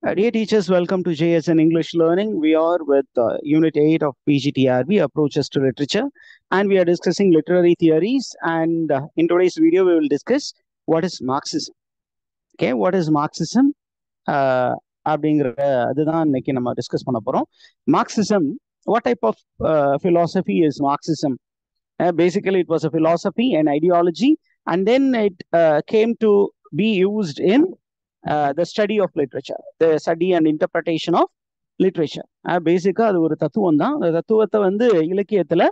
Dear teachers, welcome to JSN English Learning. We are with Unit 8 of PGTRB, Approaches to Literature, and we are discussing literary theories. And in today's video, we will discuss what is Marxism. Okay, what is Marxism? அப்படிங்கிற அதுதான் இன்னைக்கு நம்ம discuss பண்ண போறோம். Marxism, what type of philosophy is Marxism? Basically, it was a philosophy and ideology, and then it came to be used in the study of literature, the study and interpretation of literature. பேசிக்கா அது ஒரு தத்துவம் தான். அந்த தத்துவத்தை வந்து இலக்கியத்துல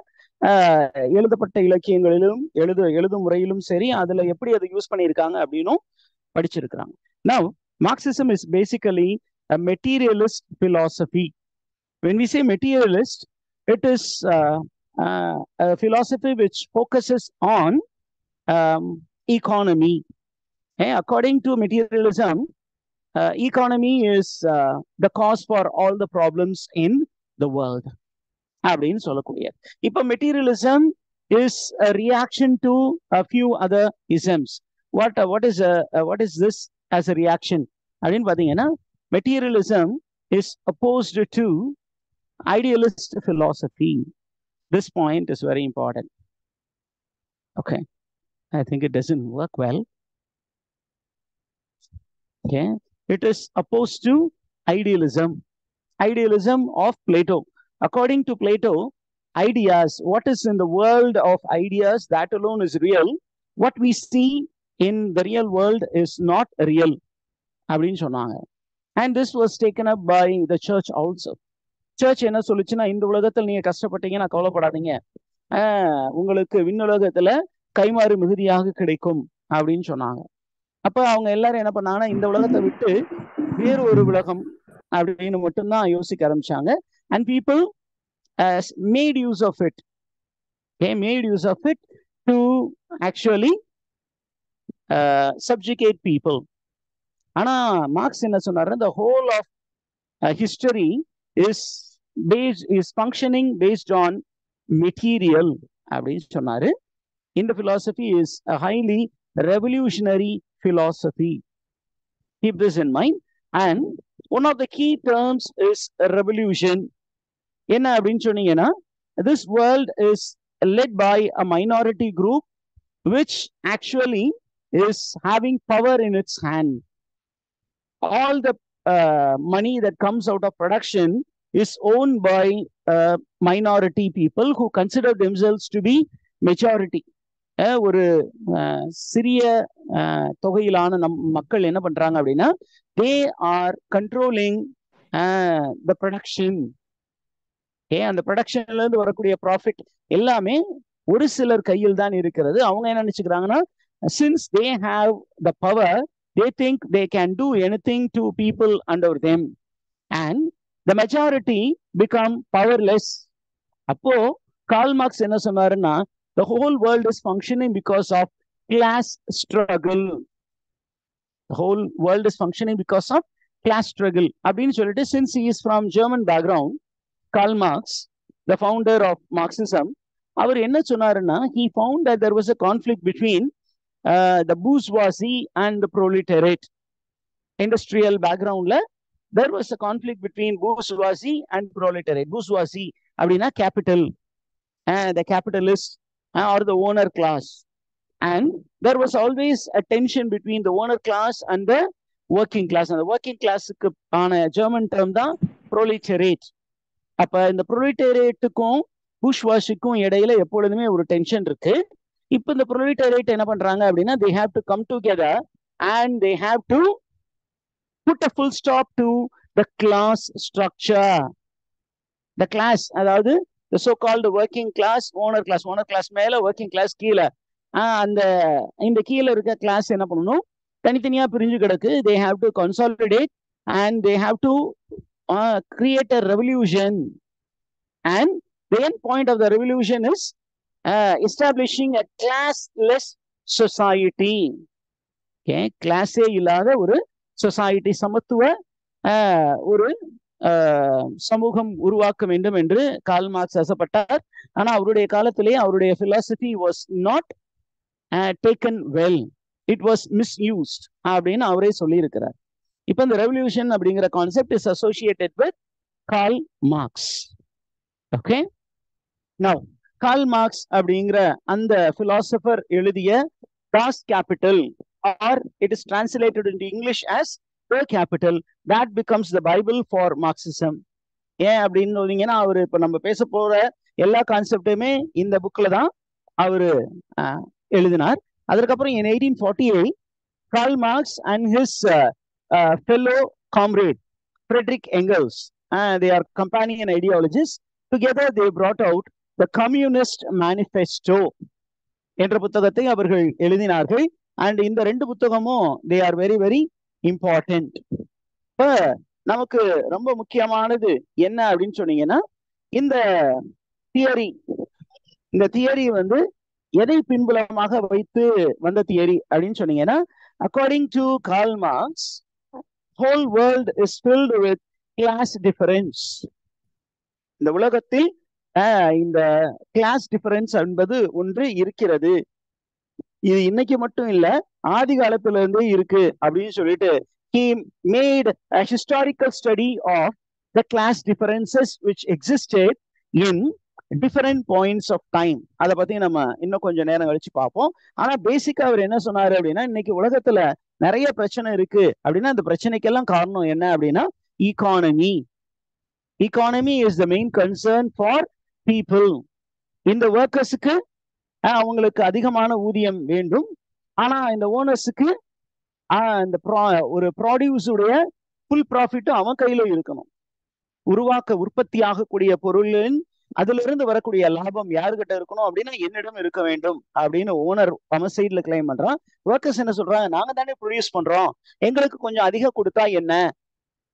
எழுதப்பட்ட இலக்கியங்களிலும் எழுதும் முறையிலும் சரி, அதுல எப்படி அதை யூஸ் பண்ணியிருக்காங்க அப்படின்னும் படிச்சிருக்கிறாங்க. Now, Marxism is basically a materialist philosophy. When we say materialist, it is a philosophy which focuses on economy. According to materialism, economy is the cause for all the problems in the world. அப்படின்னு சொல்லக்கூடிய இப்போ materialism is a reaction to a few other isms. What is this as a reaction அப்படின்னு பாத்தீங்கன்னா, materialism is opposed to idealist philosophy. This point is very important. Okay, I think it doesn't work well. Okay, it is opposed to idealism of Plato. According to Plato, ideas, what is in the world of ideas, that alone is real. What we see in the real world is not real. அப்படின்னு சொன்னாங்க. And this was taken up by the church also. Church என்ன சொல்லுச்சுன்னா, இந்த உலகத்தில் நீங்க கஷ்டப்பட்டீங்கன்னா கவலைப்படாதீங்க, உங்களுக்கு விண்ணுலகத்துல கைமாறு மிகுதியாக கிடைக்கும் அப்படின்னு சொன்னாங்க. அப்ப அவங்க எல்லாரும் என்ன பண்ணாங்கன்னா, இந்த உலகத்தை விட்டு வேறு ஒரு உலகம் அப்படின்னு மட்டும்தான் யோசிக்க ஆரம்பிச்சாங்க. And people made use of it. They made use of it to actually subjugate people. ஆனா மார்க்ஸ் என்ன சொன்னாரு, the whole of history is functioning based on material அப்படின்னு சொன்னாரு. இந்த philosophy is a highly revolutionary philosophy. Keep this in mind. And one of the key terms is revolution. என்ன அப்படின்னு சொன்னீங்கன்னா, this world is led by a minority group which actually is having power in its hand. All the money that comes out of production is owned by minority people who consider themselves to be majority. ஒரு சிறிய தொகையிலான மக்கள் என்ன பண்றாங்க அப்படின்னா, they are controlling the production. அந்த ப்ரொடக்ஷன்ல இருந்து வரக்கூடிய profit எல்லாமே ஒரு சிலர் கையில் தான் இருக்கிறது. அவங்க என்ன நினைச்சுக்கிறாங்கன்னா, since they have the power, they think they can do anything to people under them, and the majority become powerless. அப்போ கார்ல் மார்க்ஸ் என்ன சொன்னாருன்னா, the whole world is functioning because of class struggle. The whole world is functioning because of class struggle அப்படின்னு சொல்லிட்டு, since he is from German background, Karl Marx, the founder of Marxism, அவர் என்ன சொன்னாருன்னா, he found that there was a conflict between the bourgeoisie and the proletariat. Industrial backgroundல there was a conflict between bourgeoisie and proletariat. Bourgeoisie அப்படின்னா capital, the capitalist or the owner class, and there was always a tension between the owner class and the working class. And the working classக்கு ஆன German term தான் proletariat. அப்ப இந்த ப்ரொலிட்டேரியேட்டுக்கும் பூஷ்வாஷிக்கும் இடையில எப்பொழுதுமே ஒரு tension இருக்கு. இப்ப இந்த ப்ரொலிட்டேரியேட் என்ன பண்றாங்க அப்படின்னா, they have to come together and they have to put a full stop to the class structure. The class, அதாவது the so called working class, owner class மேல working class கீழே, அந்த இந்த கீழே இருக்க கிளாஸ் என்ன பண்ணணும், தனித்தனியா பிரிஞ்சு கிடக்கு. they have to consolidate and they have to create a revolution. And the end point of the revolution is establishing a classless society. Okay, classே இல்லாத ஒரு சொசைட்டி, சமத்துவ ஒரு சமூகம் உருவாக்க வேண்டும் என்று கார்ல் மார்க்ஸ் ஆசைப்பட்டார். ஆனா அவருடைய காலத்திலே அவருடைய philosophy was not taken well. It was misused அப்படின்னு அவரே சொல்லி இருக்கிறார். இப்போ இந்த ரெவல்யூஷன் அப்படிங்கிற concept is associated with Karl marks. Okay, now Karl Marx அப்படிங்கிற அந்த பிலாசபர் எழுதிய Das Kapital, or it is translated into English as The Capital, that becomes the Bible for Marxism. ஏன் அப்படின்னு சொன்னீங்கன்னா, அவரு இப்ப நம்ம பேச போற எல்லா கான்செப்டுமே இந்த புக்ல தான் அவரு எழுதினார். அதற்கப்புறம் in 1848 Karl Marx and his fellow comrade Friedrich Engels, they are companion ideologists, together they brought out the Communist Manifesto என்ற புத்தகத்தை அவர்கள் எழுதினார்கள். அண்ட் இந்த ரெண்டு புத்தகமும் they are very very important. இப்ப நமக்கு ரொம்ப முக்கியமானது என்ன அப்படின்னு சொன்னீங்கன்னா, இந்த தியரி வந்து எதை பின்புலமாக வைத்து வந்த தியரி அப்படின்னு சொன்னீங்கன்னா, according to Karl Marx, whole world is filled with class difference. இந்த உலகத்தில் இந்த கிளாஸ் டிஃபரன்ஸ் என்பது ஒன்று இருக்கிறது. இது இன்னைக்கு மட்டும் இல்ல, ஆதி காலத்துல இருந்தே இருக்கு அப்படின்னு சொல்லிட்டு he made a historical study of the class differences which existed in different points of time. அதை பத்தி நம்ம இன்னும் கொஞ்சம் நேரம் கழிச்சு பார்ப்போம். ஆனா பேசிக்கா அவர் என்ன சொன்னாரு அப்படின்னா, இன்னைக்கு உலகத்துல நிறைய பிரச்சனை இருக்கு அப்படின்னா, அந்த பிரச்சனைக்கெல்லாம் காரணம் என்ன அப்படின்னா economy is the main concern for people. இந்த ஒர்க்கர்ஸுக்கு அவங்களுக்கு அதிகமான ஊதியம் வேண்டும். ஆனா இந்த ஓனர்ஸுக்கு இந்த ஒரு ப்ராடியூஸ் உடைய ஃபுல் ப்ராஃபிட்டும் அவன் கையில இருக்கணும். உற்பத்தி ஆகக்கூடிய பொருளின் அதுல இருந்து வரக்கூடிய லாபம் யாருகிட்ட இருக்கணும் அப்படின்னா என்னிடம் இருக்க வேண்டும் அப்படின்னு ஓனர் அவன் சைட்ல கிளைம் பண்றான். ஒர்க்கர்ஸ் என்ன சொல்றாங்க, நாங்க தானே ப்ரொடியூஸ் பண்றோம், எங்களுக்கு கொஞ்சம் அதிகம் கொடுத்தா என்ன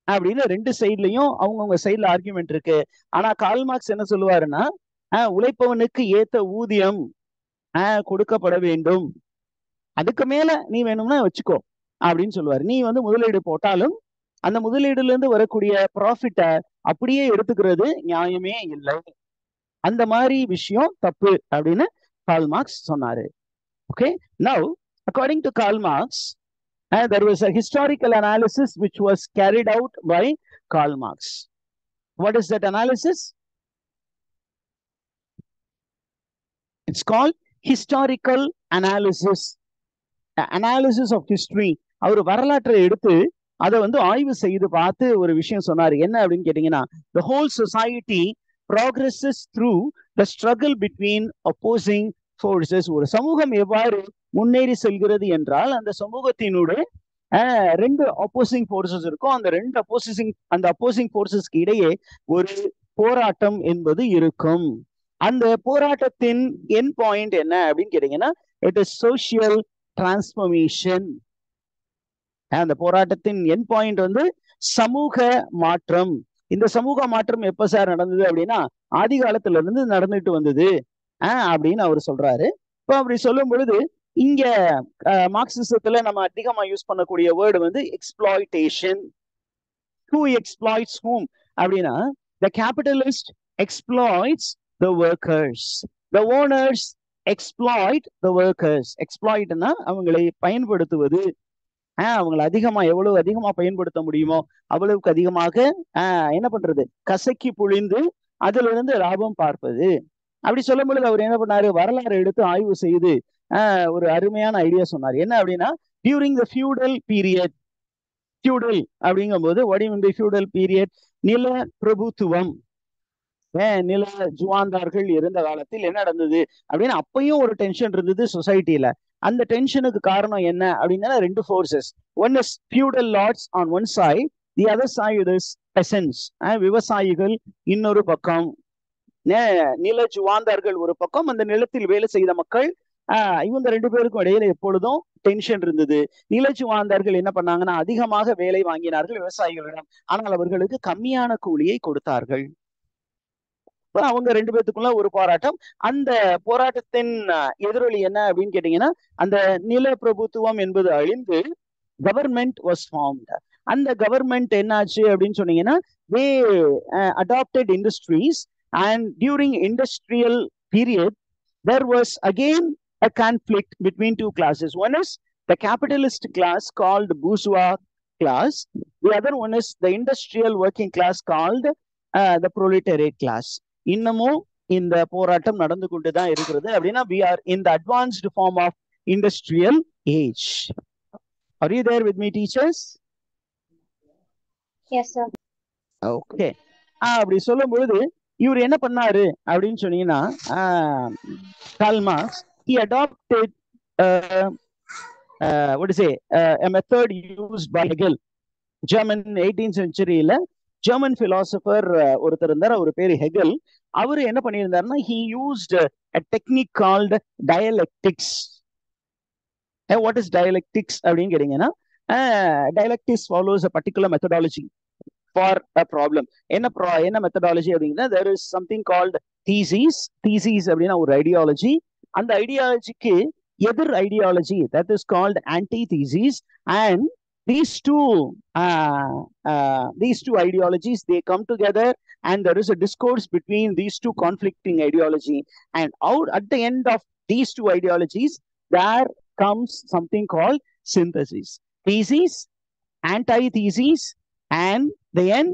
அப்படின்னு ரெண்டு சைட்லயும் அவங்கவுங்க சைட்ல ஆர்குமெண்ட் இருக்கு. ஆனா கார்ல் மார்க்ஸ் என்ன சொல்லுவாருன்னா, உழைப்பவனுக்கு ஏத்த ஊதியம் கொடுக்கப்பட வேண்டும், அதுக்கு மேல நீ வேணும்னா வச்சுக்கோ அப்படின்னு சொல்லுவாரு. நீ வந்து முதலீடு போட்டாலும் அந்த முதலீடுல இருந்து வரக்கூடிய ப்ராஃபிட்டை அப்படியே எடுத்துக்கிறது நியாயமே இல்லை, அந்த மாதிரி விஷயம் தப்பு அப்படின்னு கார்ல் மார்க்ஸ் சொன்னாரு. Okay, now according to Karl marks, there was a historical analysis which was carried out by Karl Marx. What is that analysis? It's called historical analysis, analysis of history. அவர் வரலாற்றை எடுத்து அதை வந்து ஆய்வு செய்து பார்த்து ஒரு விஷயம் சொன்னாரு. என்ன அப்படின்னு கேட்டீங்கன்னா, the whole society progresses through the struggle between opposing forces. ஒரு சமூகம் எவ்வாறு முன்னேறி செல்கிறது என்றால், அந்த சமூகத்தினுடைய ரெண்டு அப்போசிங் போர்சஸ் இருக்கும். அந்த ரெண்டு அப்போசிங் போர்சஸ்க்கு இடையே ஒரு போராட்டம் என்பது இருக்கும். அந்த போராட்டத்தின் என் பாயிண்ட் என்ன அப்படின்னு கேட்டீங்கன்னா, இட் இஸ் சோசியல் டிரான்ஸ்ஃபர்மேஷன். அந்த போராட்டத்தின் என் பாயிண்ட் வந்து சமூக மாற்றம். இந்த சமூக மாற்றம் எப்ப சார் நடந்தது அப்படின்னா, ஆதி காலத்துல இருந்து நடந்துட்டு வந்தது அப்படின்னு அவர் சொல்றாரு. இப்போ அப்படி சொல்லும் பொழுது இங்க மார்க்சிசத்துல நம்ம அதிகமா யூஸ் பண்ணக்கூடிய வேர்டு வந்து எக்ஸ்ப்ளாய்டேஷன். Who exploits whom அப்படின்னா, the capitalist exploits the workers, the owners exploit the workers. exploitனா அவங்களை பயன்படுத்துவது, அவங்களை எவ்வளவு அதிகமா பயன்படுத்த முடியுமோ அவ்வளவுக்கு அதிகமாக என்ன பண்றது, கசக்கி புழிந்து அதுல இருந்து லாபம் பார்ப்பது. அப்படி சொல்லும் பொழுது அவர் என்ன பண்ணாரு, வரலாறு எடுத்து ஆய்வு செய்து ஒரு அருமையான ஐடியா சொன்னார். என்ன அப்படின்னா, during the feudal period, feudal அப்படிங்கும் போது ஃபியூடல் பீரியட், நில பிரபுத்துவம், நில ஜுவாந்தார்கள் இருந்த காலத்தில் என்ன நடந்தது அப்படின்னா, அப்பயும் ஒரு டென்ஷன் இருந்தது சொசைட்டில. அந்த டென்ஷனுக்கு காரணம் என்ன அப்படின்னா, ரெண்டு forces. One is feudal lords on one side, the other side is peasants, விவசாயிகள் இன்னொரு பக்கம், நில ஜுவாந்தார்கள் ஒரு பக்கம், அந்த நிலத்தில் வேலை செய்த மக்கள். இவங்க ரெண்டு பேருக்கும் இடையில எப்பொழுதும் டென்ஷன் இருந்தது. நிலச்சுவாந்தார்கள் என்ன பண்ணாங்கன்னா, அதிகமாக வேலை வாங்கினார்கள் விவசாயிகளிடம், ஆனால் அவர்களுக்கு கம்மியான கூலியை கொடுத்தார்கள். அவங்க ரெண்டு பேத்துக்குள்ள ஒரு போராட்டம். அந்த போராட்டத்தின் எதிரொலி என்ன அப்படின்னு கேட்டீங்கன்னா, அந்த நில பிரபுத்துவம் என்பது அழிந்து கவர்மெண்ட் வாஸ் ஃபார்ம்ட். அந்த கவர்மெண்ட் என்னாச்சு அப்படின்னு சொன்னீங்கன்னா, they adopted industries, and during industrial period there was again a conflict between two classes. One is the capitalist class called bourgeois class. The other one is the industrial working class called the proletariat class. இன்னமும் இந்த போராட்டம் நடந்து கொண்டு தான் இருக்கிறது. அப்படின்னா we are in the advanced form of industrial age. Are you there with me, teachers? Yes, sir. Okay. அப்படி சொல்லும் பொழுது இவர் என்ன பண்ணாரு அப்படின்னு சொன்னீங்கன்னா Karl Marx he adopted what to say a method used by Hegel. German 18th centuryல German philosopher ஒருத்தர் இருந்தார், அவர் பேரு ஹெகல். அவரு என்ன பண்ணியிருந்தாருன்னா he used a technique called dialectics. What is dialectics அப்படின்னு கேட்டீங்கன்னா dialectics follows a particular methodology for a problem. என்ன methodology அப்படின்னா there is something called thesis அப்படின்னா ஒரு ஐடியாலஜி. அந்த ஐடியாலஜிக்கு எதிர் ideology, that is called antithesis. And these two ideologies, they come together and there is a discourse between these two conflicting ideology, and out at the end of these two ideologies there comes something called synthesis. Thesis, antithesis, and the end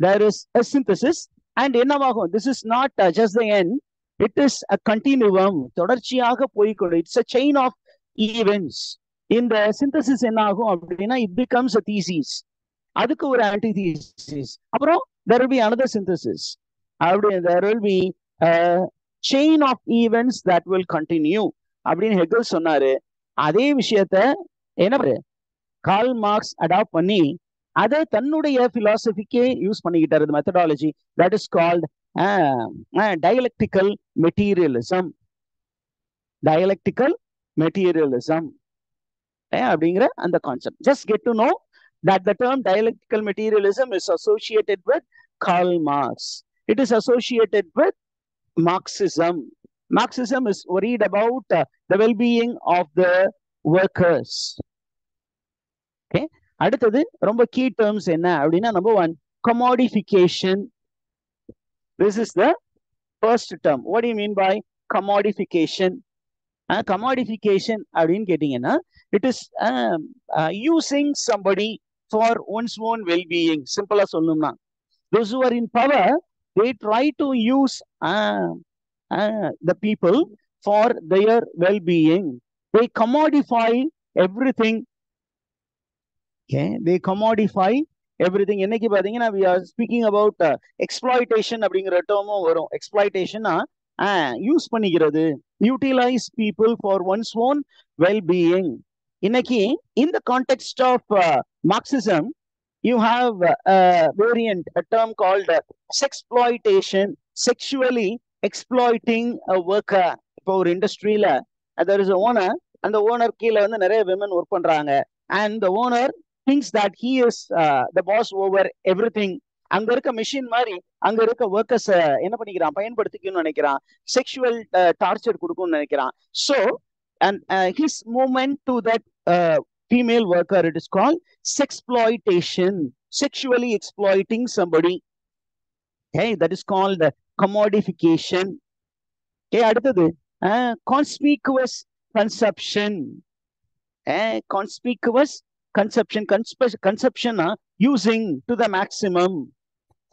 there is a synthesis. And என்னவாகும், this is not just the end, it is a continuum, தொடர்ச்சியாக போய்க்கொண்டு, it's a chain of events. இந்த synthesis என்ன ஆகும் அப்படின்னா it becomes a thesis, அதுக்கு ஒரு antithesis, அப்புறம் there will be another synthesis, அப்படி there will be a chain of events that will continue அப்படின்னு ஹெகல் சொன்னாரு. அதே விஷயத்த என்ன கார்ல் மார்க்ஸ் அடாப்ட் பண்ணி அதை தன்னுடைய பிலாசபிக்கே யூஸ் பண்ணிக்கிட்டாரு, methodology. That is called dialectical materialism. Dialectical materialism அப்படிங்கிற அந்த concept. Just get to know that the term dialectical materialism is associated with Karl Marx. It is associated with Marxism. Marxism is worried about the well-being of the workers. Okay. அடுத்தது ரொம்ப key terms என்ன அப்படின்னா, number 1 commodification. This is the first term. What do you mean by commodification? Commodification அப்படின்னு கேட்டீங்கன்னா it is using somebody for one's own well-being. சிம்பிளா சொல்லணும்னா those who are in power, they try to use the people for their well-being. They commodify everything. Okay, they commodify everything. என்னைக்கு பாத்தீங்கன்னா we are speaking about exploitation அப்படிங்கிற டேர்மும் வரும். எக்ஸ்ப்ளாய்டேஷனா use பண்ணிக்கிறது, utilise people for one's own well-being. இன்னைக்கு in the context of Marxism, you have a variant, a term called sexploitation, sexually exploiting a worker. இப்போ ஒரு இண்டஸ்ட்ரியில there is a owner, அந்த ஓனர் கீழே வந்து நிறைய women ஒர்க் பண்றாங்க, and the owner thinks that he is the boss over everything. அங்க இருக்க மிஷின் மாதிரி அங்க இருக்க ஒர்க்கர்ஸ் என்ன பண்ணிக்கிறான், பயன்படுத்திக்கணும்னு நினைக்கிறான், செக்ஷுவல் டார்ச்சர் கொடுக்கும்னு நினைக்கிறான். So and his movement to that female worker, it is called sexploitation, sexually exploiting somebody. Okay, that is called commodification. Okay, அடுத்தது conspicuous consumption. Conspicuous consumption using to the maximum.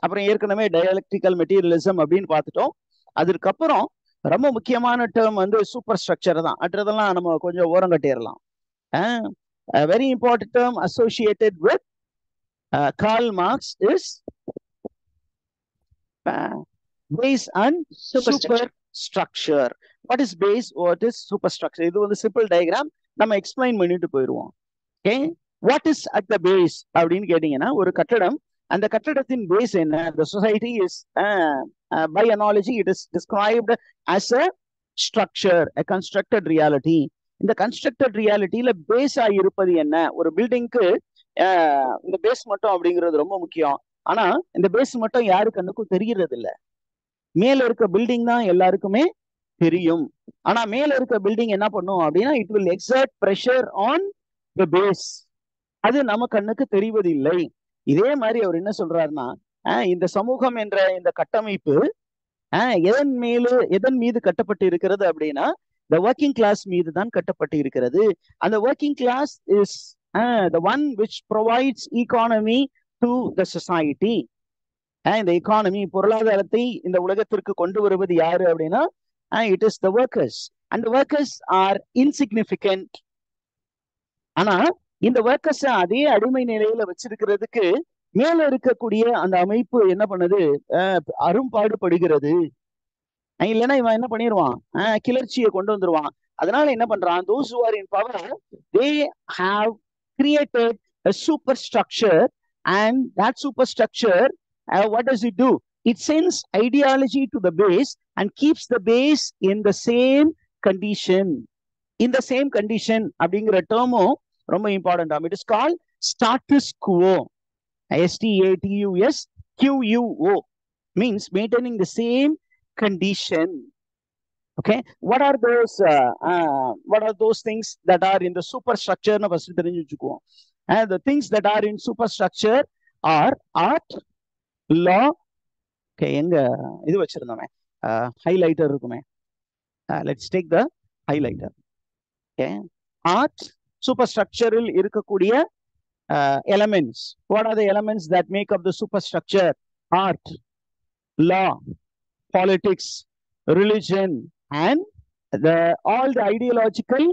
அப்புறம் ஏற்கனவே dialectical materialism அப்படின்னு பார்த்துட்டோம். அதுக்கப்புறம் ரொம்ப முக்கியமான term வந்து super structure தான். மற்றதெல்லாம் நம்ம கொஞ்சம் ஓரம் கட்டிடலாம். Very important term associated with Karl Marx is base and superstructure. What is base, what is superstructure? இது வந்து சிம்பிள் டயக்ராம், நம்ம எக்ஸ்பிளைன் பண்ணிட்டு போயிடுவோம். Okay, what is at the base அப்படின்னு கேட்டீங்கன்னா, ஒரு கட்டடம், அந்த கட்டடத்தின் பேஸ் என்ன? The society is by analogy it is described as a structure, a constructed reality. இந்த கன்ஸ்ட்ரக்டட் ரியாலிட்டியில பேஸ் ஆகிருப்பது என்ன? ஒரு பில்டிங்க்கு இந்த பேஸ் மட்டும் அப்படிங்கிறது ரொம்ப முக்கியம். ஆனா இந்த பேஸ் மட்டும் யாரு கண்ணுக்கும் தெரியறது இல்ல. மேல இருக்க பில்டிங் தான் எல்லாருக்குமே தெரியும். ஆனா மேல இருக்க பில்டிங் என்ன பண்ணும் அப்படின்னா, it will exert pressure on the base. அது நம்ம கண்ணுக்கு தெரிவதில்லை. இதே மாதிரி அவர் என்ன சொல்றாருன்னா, இந்த சமூகம் என்ற இந்த கட்டமைப்பு எதன் மீது கட்டப்பட்டு இருக்கிறது அப்படின்னா, the working class மீது தான் கட்டப்பட்டு இருக்கிறது. அந்த working class is the one which provides economy to the society. இந்த economy பொருளாதாரத்தை இந்த உலகத்திற்கு கொண்டு வருவது யாரு அப்படின்னா it is the workers, and the workers are insignificant. ஆனா இந்த ஒர்க்கர்ஸ் அதே அடிமை நிலையில வச்சிருக்கிறதுக்கு மேல இருக்கக்கூடிய அந்த அமைப்பு என்ன பண்ணுது, அரும்பாடுபடுகிறது. இல்லைன்னா இவன் என்ன பண்ணிடுவான், கிளர்ச்சியை கொண்டு வந்துருவான். அதனால என்ன பண்றான், those who are in power, they have created a superstructure, and that superstructure, what does it do? It sends ideology to the base and keeps the base in the same condition. In the same condition அப்படிங்கிற டேர்மும் ரொம்ப important. It is called status Guo. STATUSQUO means maintaining the same condition. Okay, what are those things that are in the superstructure? na first therinju vechukuvom. And the things that are in superstructure are art, law. Okay, enga idu vechirundome highlighter irukume. Let's take the highlighter. Okay, art, superstructure il irukkudiya elements. What are the elements that make up the superstructure? Art, law, politics, religion, and all the ideological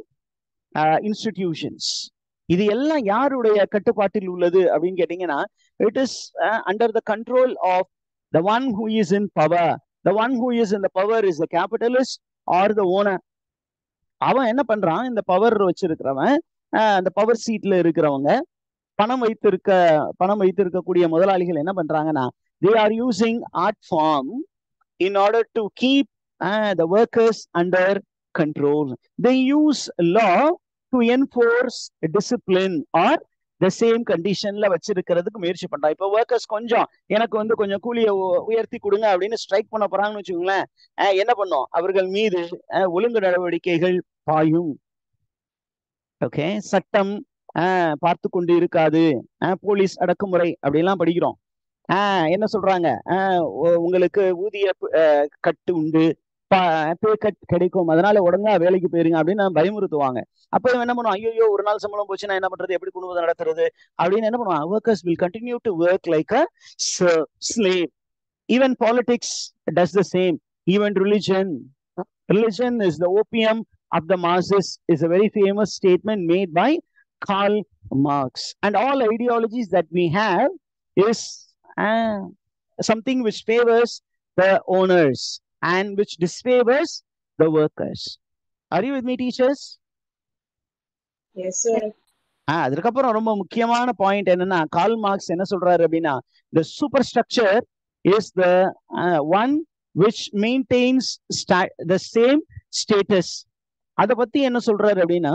institutions. இது எல்லாம் யாருடைய கட்டுப்பாட்டில் உள்ளது அப்படின்னு கேட்டீங்கன்னா, it is under the control of the one who is in power. The one who is in the power is the capitalist or the owner. அவன் என்ன பண்றான், இந்த பவர் வச்சிருக்கிறவன், அந்த பவர் சீட்ல இருக்கிறவங்க, பணம் வைத்திருக்கக்கூடிய முதலாளிகள் என்ன பண்றாங்கன்னா, they are using art form in order to keep the workers under control. They use law to enforce discipline or the same conditionல வச்சிருக்கிறதுக்கு முயற்சி பண்றான். இப்போ ஒர்க்கர்ஸ் கொஞ்சம் கூலியை உயர்த்தி கொடுங்க அப்படின்னு ஸ்ட்ரைக் பண்ண போறாங்கன்னு வச்சுக்கோங்களேன், என்ன பண்ணும், அவர்கள் மீது ஒழுங்கு நடவடிக்கைகள் பாயும். ஓகே, சட்டம் பார்த்து கொண்டு இருக்காது, போலீஸ் அடக்குமுறை அப்படிலாம் படிக்கிறோம். என்ன சொல்றாங்க, உங்களுக்கு ஊதிய கட்டு உண்டு, பே கட் கிடைக்கும், அதனால உடனே வேலைக்கு போயிருங்க அப்படின்னு பயமுறுத்துவாங்க. அப்ப என்ன பண்ணுவோம், ஐயோ ஒரு நாள் சம்பளம் போச்சுன்னா என்ன பண்றது, எப்படி குடும்பத்தை நடத்துறது அப்படின்னு என்ன பண்ணுவாங்க. Workers will continue to work like a slave. Even politics does the same. Even religion is the opium of the masses is a very famous statement made by Karl Marx. And all ideologies that we have is something which favors the owners and which disfavors the workers. Are you with me, teachers? Yes, sir. அதுக்கப்புறம் ரொம்ப முக்கியமான point என்னன்னா, Karl Marx என்ன சொல்றாரு அப்படின்னா, the superstructure is the one which maintains the same status. அதை பத்தி என்ன சொல்றாரு அப்படின்னா,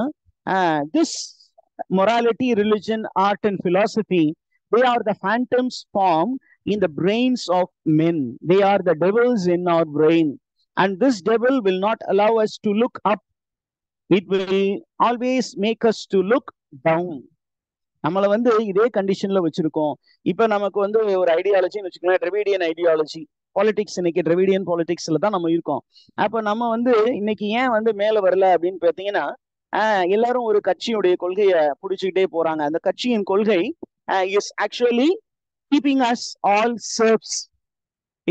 this morality, religion, art and philosophy, they are the phantoms formed in the brains of men. They are the devils in our brain, and this devil will not allow us to look up. It will always make us to look down. நம்மளை இதே கண்டிஷன்ல வச்சிருக்கோம். இப்ப நமக்கு ஒரு ஐடியாலஜின்னு வச்சுக்கலாம், Dravidian ideology, politics. இன்னைக்கு டிரெவிடியன் பாலிடிக்ஸ்ல தான் நம்ம இருக்கோம். அப்ப நம்ம இன்னைக்கு ஏன் மேல வரல அப்படின்னு பார்த்தீங்கன்னா, எல்லாரும் ஒரு கட்சியுடைய கொள்கையை பிடிச்சுக்கிட்டே போறாங்க. அந்த கட்சியின் கொள்கை is actually keeping us all serfs.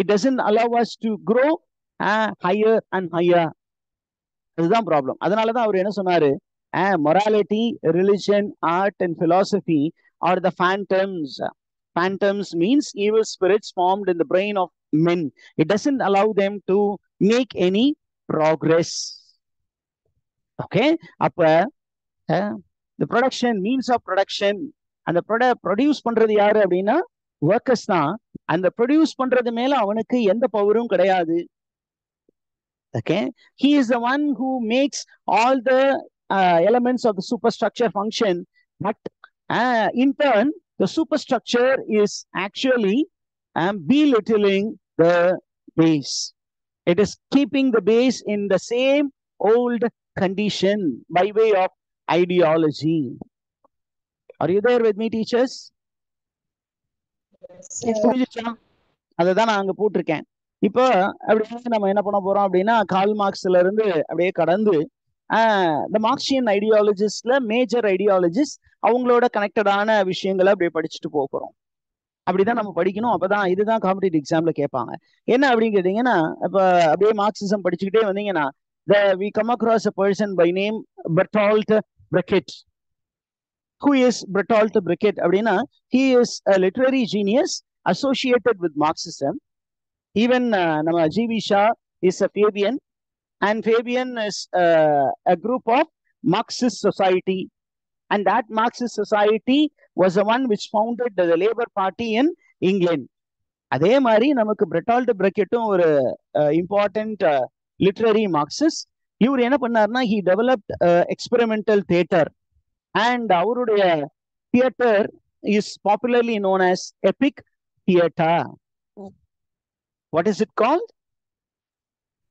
It doesn't allow us to grow higher and higher. அதுதான் ப்ராப்ளம். அதனாலதான் அவர் என்ன சொன்னாரு, morality, religion, art and philosophy are the phantoms. Phantoms means evil spirits formed in the brain of men. It doesn't allow them to make any progress. Okay, அப்ப the production, means of production, அந்த produce பண்றது யாரு அப்படின்னா workers தான். அந்த produce பண்றது மேல அவனுக்கு எந்த பவரும் கிடையாது. Okay, he is the one who makes all the elements of the superstructure function, but in turn the superstructure is actually belittling the base. It is keeping the base in the same old condition by way of ideology. Are you there with me, teachers? அதுதான் நான் அங்க போட்டிருக்கேன். இப்போ அப்படி நம்ம என்ன பண்ண போறோம் அப்படின்னா, கார்ல் மார்க்ஸ்ல இருந்து அப்படியே கடந்து இந்த மார்க்சியன் ஐடியாலஜிஸ்ட்ல மேஜர் ஐடியாலஜிஸ்ட் அவங்களோட கனெக்டடான விஷயங்களை அப்படியே படிச்சுட்டு போகிறோம். அப்படிதான் நம்ம படிக்கணும். அப்பதான் இதுதான் காம்படிட்டிவ் எக்ஸாம்ல கேட்பாங்க. என்ன அப்படின்னு கேட்டீங்கன்னா, இப்ப அப்படியே மார்க்சிசம் படிச்சுக்கிட்டே வந்தீங்கன்னா, we come across a person by name Bertolt Brecht. Who is Bertolt Brecht? அப்படின்னா, he is a literary genius associated with Marxism. Even நம்ம G.V. Shah is a Fabian, and Fabian is a group of Marxist society, and that Marxist society was the one which founded the Labour Party in England. அதே மாதிரி நமக்கு Bertolt Brechtடும் ஒரு important literary Marxist. இவர் என்ன பண்ணாருன்னா, he developed experimental theater, and அவருடைய theater is popularly known as epic theater. What is it called?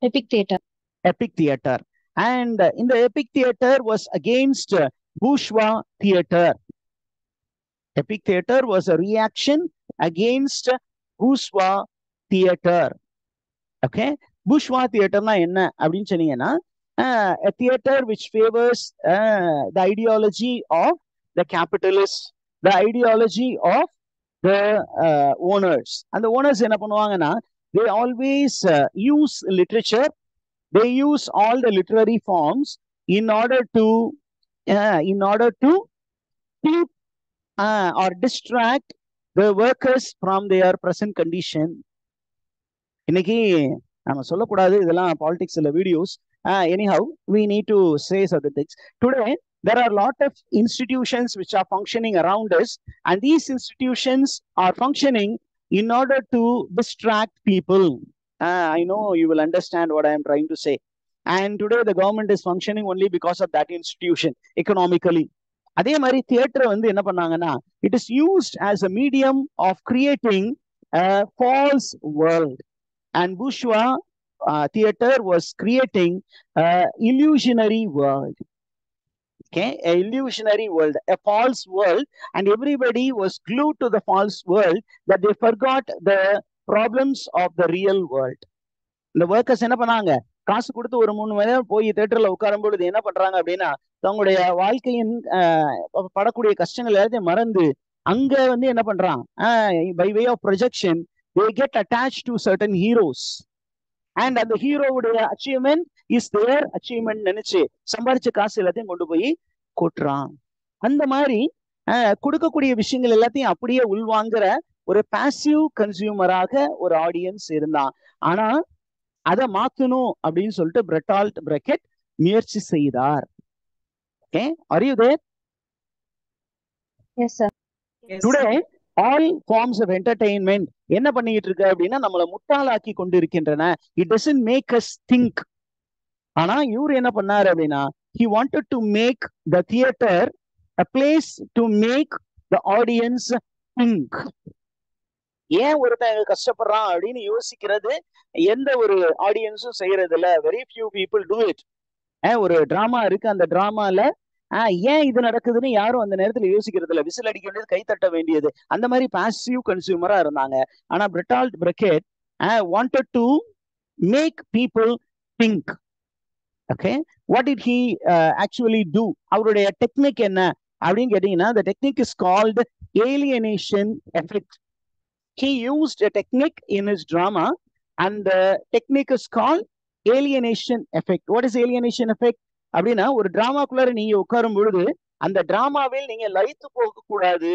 Epic theater. Epic theater. And in the epic theater was against bourgeois theater. Epic theater was a reaction against bourgeois theater. Okay, bourgeois theater na enna அப்படினு சொன்னீங்கன்னா, a theater which favors the ideology of the capitalists, the ideology of the owners. And the owners என்ன பண்ணுவாங்கன்னா, they always use literature, they use all the literary forms in order to keep or distract the workers from their present condition. இன்னைக்கு நம்ம சொல்லக்கூடாது இதெல்லாம் politics இல்ல videos. Anyhow, we need to say certain things. Today, there are a lot of institutions which are functioning around us, and these institutions are functioning in order to distract people. I know you will understand what I am trying to say. And today, the government is functioning only because of that institution, economically. அதே மாதிரி theatre வந்து என்ன பண்ணாங்கன்னா, it is used as a medium of creating a false world. And bourgeois theater was creating an illusionary world. Okay, an illusionary world, a false world, and everybody was glued to the false world that they forgot the problems of the real world. இந்த workers என்ன பண்ணாங்க, காசு கொடுத்து ஒரு 3 மணி நேரம் போய் தியேட்டர்ல உட்காரும் பொழுது என்ன பண்றாங்க அப்படின்னா, தங்களுடைய வாழ்க்கையின் படக்கூடிய கஷ்டங்கள் எல்லாத்தையும் மறந்து அங்க வந்து என்ன பண்றான், by way of projection they get attached to certain heroes, and அந்த ஹீரோவுடைய அச்சீவ்மெண்ட் இஸ் தேர் அச்சீவ்மெண்ட் நினைச்சு சம்பாதிச்ச காசு எல்லாத்தையும் கொண்டு போய் கொட்டுறான். அந்த மாதிரி கொடுக்கக்கூடிய விஷயங்கள் எல்லாத்தையும் அப்படியே உள்வாங்குற ஒரு பாசிவ் கன்சியூமராக ஒரு ஆடியன்ஸ் இருந்தான். ஆனா அதை மாத்தணும் அப்படின்னு சொல்லிட்டு Bertolt Brecht முயற்சி செய்தார். Okay, are you there? Yes, sir. Today, all forms of entertainment என்ன பண்ணிட்டு இருக்கு அப்படின்னா, நம்மளை முட்டாளாக்கி கொண்டு இருக்கின்றன. It doesn't make us think. ஆனா இவர் என்ன பண்ணாரு அப்படின்னா, he wanted to make the theater a place to make the audience think. ஏன் ஒருத்தன் கஷ்டப்படுறான் அப்படின்னு யோசிக்கிறது எந்த ஒரு ஆடியன்ஸும் செய்யறது இல்ல. Very few people do it. ஒரு டிராமா இருக்கு, அந்த டிராமால ஏன் இது நடக்குதுன்னு யாரும் அந்த நேரத்துல யோசிக்கிறது இல்ல. விசில் அடிக்க வேண்டியது, கை தட்ட வேண்டியது, அந்த மாதிரி பாசிவ் கன்சியூமரா இருந்தாங்க. ஆனா Bertolt Brecht wanted to make people think. Okay, what did he actually do? அவருடைய டெக்னிக் என்ன அப்படின்னு கேட்டீங்கன்னா, the technique is called alienation effect. He used a technique in his drama, and the technique is called alienation effect. What is alienation effect? அப்படின்னா, ஒரு டிராமாக்குள்ளார நீங்க உட்காரும் பொழுது அந்த டிராமாவில் நீங்க லயித்து போக கூடாது.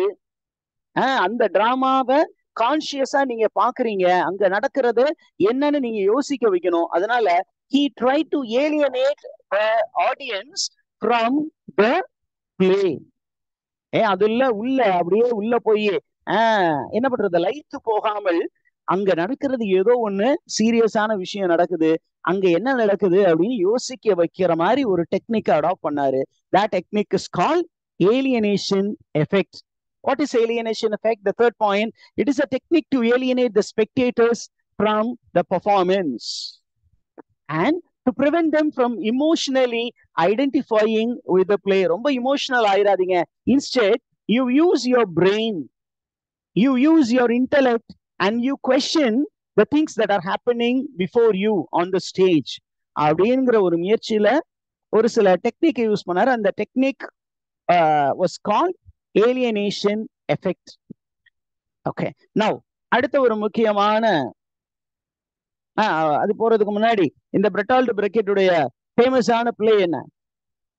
அந்த டிராமாவை கான்சியஸா நீங்க பாக்குறீங்க, அங்க நடக்கிறது என்னன்னு நீங்க யோசிக்க வைக்கணும். அதனால he tried to alienate the audience from the play. அதுல உள்ள அப்படியே உள்ள போய் என்ன பண்றது, லயித்து போகாமல் அங்க நடக்கிறது ஏதோ ஒண்ணு சீரியஸான விஷயம் நடக்குது, அங்க என்ன நடக்குது அப்படின்னு யோசிக்க வைக்கிற மாதிரி ஒரு டெக்னிக் அடாப்ட் பண்ணாரு. That technique is called alienation effect. What is alienation effect? The third point, it is a technique to alienate the spectators from the performance and to prevent them from emotionally identifying with the play. ரொம்ப emotional ஆயிராதீங்க. Instead, you use your brain, you use your intellect, and you question the things that are happening before you on the stage. அப்படிங்கிற ஒரு முயற்சியில ஒரு சில technique use பண்ணாரு. அந்த technique was called alienation effect. Okay, now அடுத்த ஒரு முக்கியமான அது போறதுக்கு முன்னாடி இந்த பெர்டால்ட் பிரக்கெட்டுடைய ஃபேமஸான பிளே என்ன?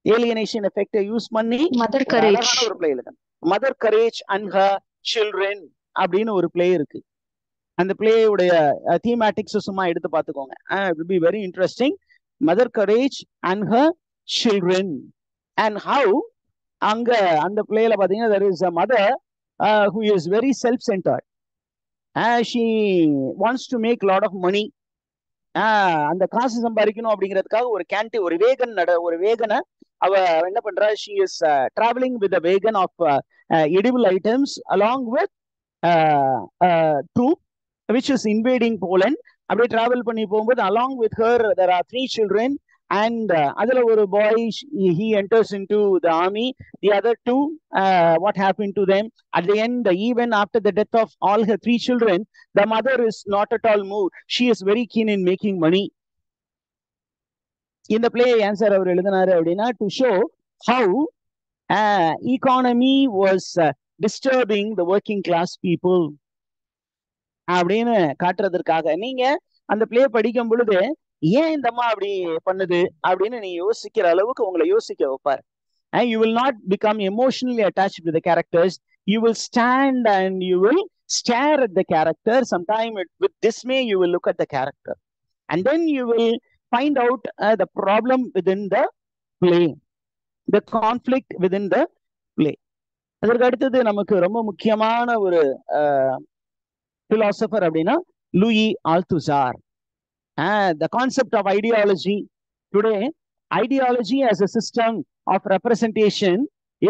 ஏலியனேஷன் எஃபெக்டை யூஸ் பண்ணி மதர் கரேஜ். ஒரு பிளே இருக்கு, mother courage and her children அப்படின்னு ஒரு பிளே இருக்கு. அந்த பிளேயுடைய தீமேட்டிக்ஸ் சும்மா எடுத்து பார்த்துக்கோங்க. It will be very interesting. Mother courage and her children and how அங்க அந்த பிளேல பாத்தீங்கன்னா there is a mother who is very self-centered. She wants to make lot of money. அந்த காசு சம்பாதிக்கணும் அப்படிங்கிறதுக்காக ஒரு வேகனை அவ என்ன பண்றா? she is traveling with a wagon of edible items along with troop which is invading Poland. அப்படியே travel பண்ணி போகும்போது along with her there are 3 children and அதுல ஒரு boy, he enters into the army. The other 2, what happened to them at the end? Even after the death of all her 3 children, the mother is not at all moved. She is very keen in making money. இந்த play answer அவர் எழுதினாரு அப்படின்னா to show how economy was disturbing the working class people அப்படின்னு காட்டுறதற்காக. நீங்க அந்த play படிக்கும் பொழுது ஏன் இந்த அம்மா அப்படி பண்ணுது அப்படின்னு நீங்க யோசிக்கிற அளவுக்கு உங்களை யோசிக்க வைப்பார். You will not become emotionally attached to the characters. You will stand and you will stare at the character. Sometime with dismay you will look at the character and then you will find out the problem within the play, the conflict within the play. அதற்கு அடுத்தது நமக்கு ரொம்ப முக்கியமான ஒரு philosopher அப்படின்னா Louis ஆல்துசார். The concept of ideology today, ideology as a system of representation,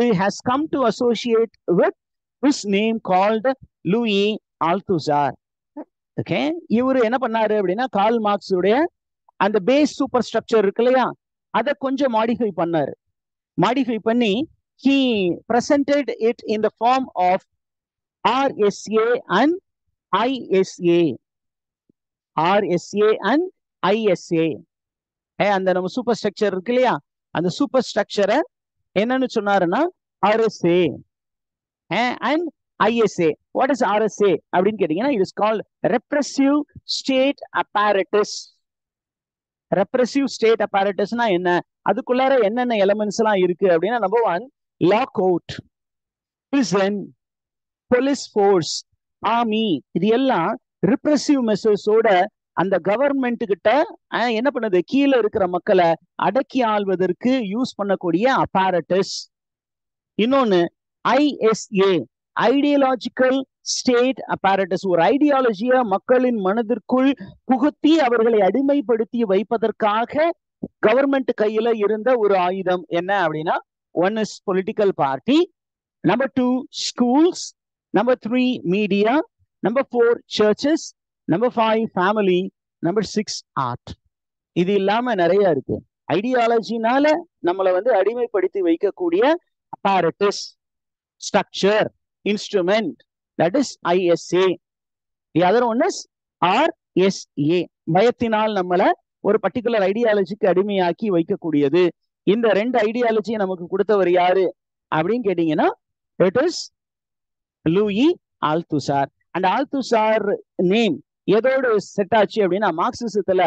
it has come to associate with this name called Louis Althusser. Okay, இவரு என்ன பண்ணாரு அப்படின்னா கார்ல் மார்க்ஸ் உடைய அந்த பேஸ் சூப்பர் ஸ்ட்ரக்சர் இருக்கு இல்லையா, அதை கொஞ்சம் மாடிஃபை பண்ணாரு. மாடிஃபை பண்ணி he presented it in the form of RSA and ISA. RSA and ISA. அந்த நம்ம சூப்பர் ஸ்ட்ரக்சர் இருக்கு இல்லையா, அந்த சூப்பர் ஸ்ட்ரக்சரை என்னன்னு சொன்னாருன்னா RSA and ISA. What is RSA அப்படின்னு கேட்டீங்கன்னா it is called repressive state apparatus. repressive state apparatusனா என்ன, அதுக்குள்ளார என்னென்ன எலிமெண்ட்ஸ் எல்லாம் இருக்கு அப்படின்னா, number 1 lockout, prison, police force, army. இது எல்லாம் ரிப்ரெசிவ் மெசர்ஸோட அந்த கவர்மெண்ட் கிட்ட என்ன பண்ணுது, கீழே இருக்கிற மக்களை அடக்கி ஆள்வதற்கு யூஸ் பண்ணக்கூடிய அப்பாரட்டஸ். இன்னொன்னு ISA, ஐடியாலஜிக்கல் ஸ்டேட் அப்பாரட்டஸ். ஒரு ஐடியாலஜிய மக்களின் மனதிற்குள் புகுத்தி அவர்களை அடிமைப்படுத்தி வைப்பதற்காக கவர்மெண்ட் கையில இருந்த ஒரு ஆயுதம் என்ன அப்படின்னா, 1 is political party, number 2 schools, number 3 media, number 4 churches, number 5 family, number 6 art. இது இல்லாம நிறைய இருக்கு. ஐடியாலஜினால நம்மளை அடிமைப்படுத்தி வைக்கக்கூடிய apparatus, structure, instrument, that is ISA. The other one is RSA. பயத்தினால் நம்மளை ஒரு பர்டிகுலர் ஐடியாலஜிக்கு அடிமையாக்கி வைக்கக்கூடியது. இந்த 2 ஐடியாலஜியை நமக்கு கொடுத்தவர் யாரு அப்படின்னு கேட்டீங்கன்னா, it is Louis Althusser. And Althusser name எதோடு செட் ஆச்சு அப்படின்னா, மார்க்சிசத்துல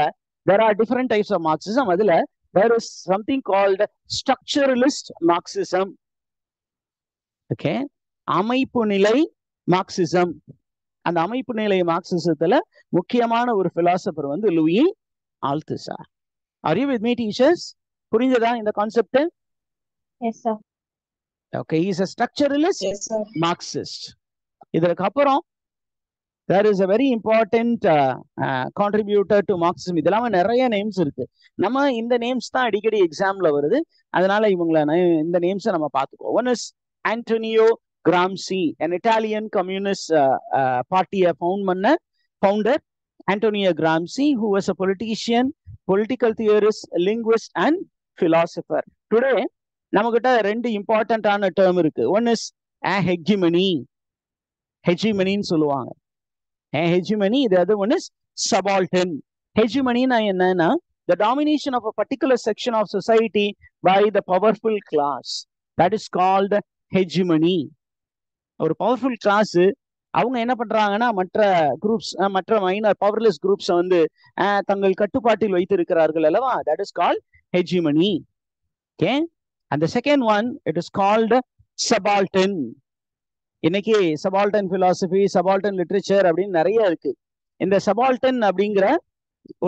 there are different types of Marxism. அதுல there is something called structuralist Marxism. Okay, அமைப்பு நிலை மார்க்சிசம். அந்த அமைப்பு நிலை மார்க்சிசத்துல முக்கியமான ஒரு philosopher Louis Althusser. Are you with me, teachers? புரிஞ்சதா இந்த கான்செப்ட்? Yes, sir. Okay, he is a structuralist. Yes, sir. Marxist. இதற்கு அப்புறம் there is a very important contributor to Marxism. இதெல்லாம் நிறைய நேம்ஸ் இருக்கு. நம்ம இந்த நேம்ஸ் தான் அடிக்கடி எக்ஸாம்ல வருது, அதனால இவங்களை இந்த நேம்ஸை நம்ம பார்த்துக்குவோம். One is Antonio Gramsci, an Italian communist party founder Antonio Gramsci, who was a politician, political theorist, linguist and philosopher. Today நம்மகிட்ட 2 இம்பார்ட்டன்டான டேர்ம் இருக்கு. One is hegemony. ஹெஜிமனின்னு சொல்லுவாங்க. hegemony. The other one is subaltern. hegemony என்னன்னா the domination of a particular section of society by the powerful class. That is called hegemony. ஒரு powerful class அவங்க என்ன பண்றாங்கன்னா மற்ற குரூப்ஸ் மற்ற மைனர் பவர்லெஸ் குரூப்ஸ் வந்து தங்கள் கட்டுப்பாட்டில் வைத்திருக்கிறார்கள் அல்லவா, தட் இஸ் கால்ட் ஹெஜிமனி. ஓகே, அந்த second one it is called subaltern. இன்னைக்கு சபால்டன் பிலாசபி, சபால்டன் லிட்ரேச்சர் அப்படின்னு நிறைய இருக்கு. இந்த சபால்டன் அப்படிங்கிற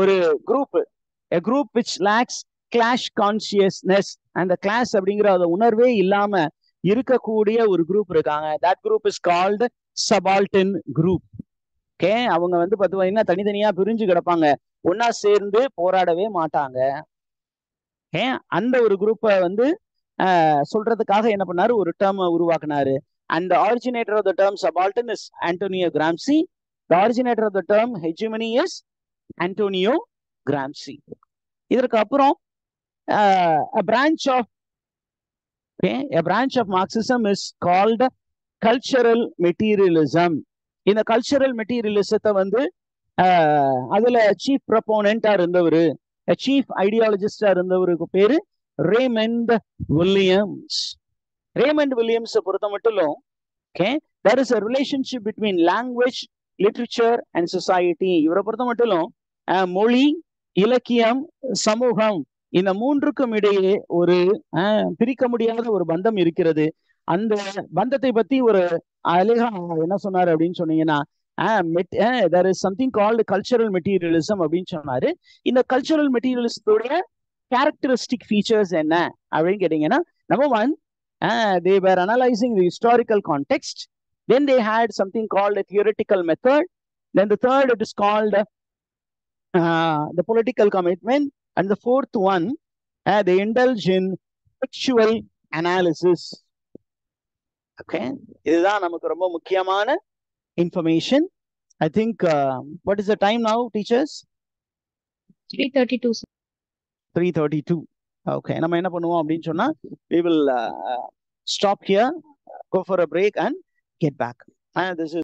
ஒரு group, a group which lacks clash consciousness, அந்த கிளாஸ் அப்படிங்கிற அந்த உணர்வே இல்லாம இருக்கக்கூடிய ஒரு குரூப் இருக்காங்க. that group is called subaltern group. Okay, அவங்க வந்து பார்த்தீங்கன்னா தனித்தனியா பிரிஞ்சு கிடப்பாங்க, ஒன்னா சேர்ந்து போராடவே மாட்டாங்க. அந்த ஒரு குரூப்பை வந்து சொல்றதுக்காக என்ன பண்ணாரு, ஒரு term உருவாக்குனாரு. and the originator of the term subaltern is Antonio Gramsci. the originator of the term hegemony is Antonio Gramsci. இதற்கு அப்புறம் a branch of Marxism is called cultural materialism. இந்த கல்ச்சரல் மெட்டீரியலிசத்தை வந்து அதுல சீஃப் ப்ரொபோனண்டா இருந்தவர், சீஃப் ஐடியாலஜிஸ்டா இருந்தவருக்கு பேரு Raymond Williams. Raymond வில்லியம்ஸை பொறுத்த மட்டும் okay, there is a relationship between language, literature and society. இவரை பொறுத்த மட்டும் மொழி, இலக்கியம், சமூகம், இந்த மூன்றுக்கும் இடையே ஒரு பிரிக்க முடியாத ஒரு பந்தம் இருக்கிறது. அந்த பந்தத்தை பத்தி ஒரு அழகா என்ன சொன்னாரு அப்படின்னு சொன்னீங்கன்னா, there is something called cultural materialism அப்படின்னு சொன்னாரு. இந்த கல்ச்சரல் மெட்டீரியலிசத்தோட கேரக்டரிஸ்டிக் ஃபீச்சர்ஸ் என்ன அப்படின்னு கேட்டீங்கன்னா, number one, they were analyzing the historical context. Then they had something called a theoretical method. Then the third, it is called the political commitment. And the fourth one, they indulge in textual analysis. Okay, இதுதான் நமக்கு ரொம்ப முக்கியமான information. I think what is the time now, teachers? 3:32. 3:32. Okay, நம்ம என்ன பண்ணுவோம் அப்படின்னு சொன்னா, we will stop here, go for a break and get back. This is